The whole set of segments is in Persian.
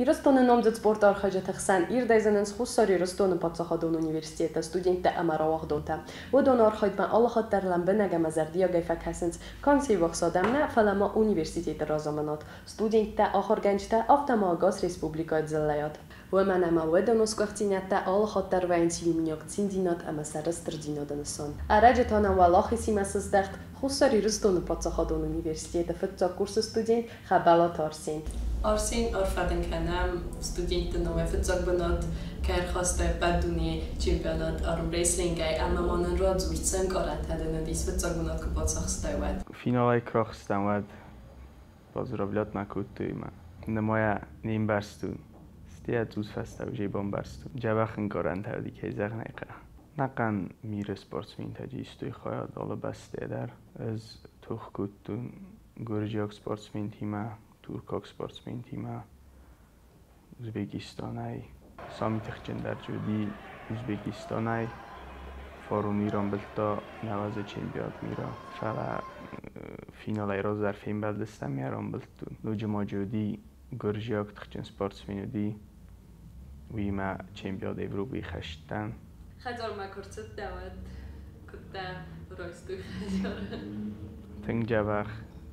Իրստոնը նոմձ սպորտ արխաջը թխսան իր դայզանենց խուսար իրստոնը պատսախադոն ունիվերսիտետը ստուդենտը ամարավաղ դոնտա ودون արխայտման ալախատ տերլան բնագամազարդիա գայֆակասենց կանսի վախսադամնա ֆալամա ունիվերսիտետը ռազամանոտ ստուդենտը ախորգանջտը ավտամագաս ռեսպուբլիկա ձլայատ ومنما ودونوس كوختيناتا أول خاطر وينتي منيوك تيندينات أما سرستر دينودنسون. أراجتانا والله سيماسز دخت خسری رستون پاتساخدون universitet فتا کورس استودنت خبالات آرسین. آرسین آرفدن کنم استودنت نوع فتزاق بنات کار خواسته بدونی چمپیونات آرم ریسلینگای اما مانن را زورتسن کارت هدن دیس فتزاق بنات که پاتساخسته ود. فینالای کراخسته ود بازرابلات مکوت توی من. نمایا نیم برستون. استیا توز فسته و جیبان برستون. جوابن کارن تردی که زخ نیقه. نقن میر سپورتسمین تجیستوی خواهد آلا بسته در از توخکوتون گورجاک سپورتسمین تیمه تورکاک سپورتسمین تیمه ازبکستانی سامی تخچن در جودی ازبکستانی فارون ایران بلتا نواز چمپیونات میرا فعلا فینال ایراز در فین بلدستم میران بلتون لوج ما جودی گورجاک تخچن سپورتسمین دی ویما چمپیونات اروپی خشتن خجار ما کرد داود کتا رایستوی خجار. تنگ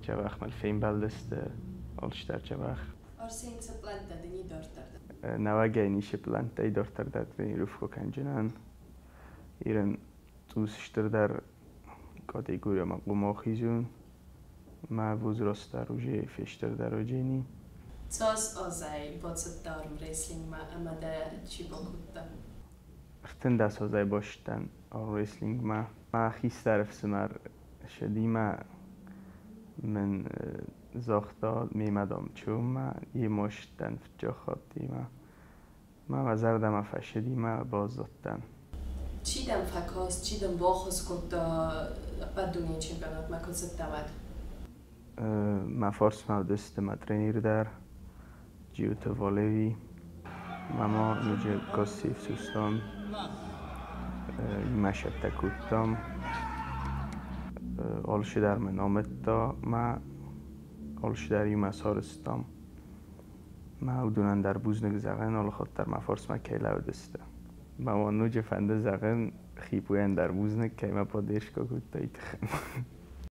جوخ مال فین بلدسته آلشتر جوخ. آرسین سپلانت دنی دارتر. نواگینی سپلانت ای دارتر داد بینی رفقو کنجنان. ایران توسشتر در کاتگوری ما قماخیزون. ما وزراستر روزی فشتر در روزینی. ساز آزای بادست دارم ریسلینگ ما امده چی بکوده؟ افتن دست آزای باشتن آن ریسلینگ ما خیس طرف سمر شدی من زاختاد میمدم چون ما یه ماشتن جا خواهدی ما وزردم فشدی ما باز دادن چی دم فکاست چی دم باخوز کد بدونی چمپیونات ما کنست دود ما فارس ما دست ما ترینیر در جیوت والوی ما نوجه کاسیف سوستان مشهد تکوتم آلش در من آمد تا ما آلش در یوم سارستم ما دونن در بوزنگ زغن آل خاطر ما فارس ما کیلا و دسته ما نوجه فنده زغن خیپوین در بوزنگ که ما پادرش که گوت تایت خم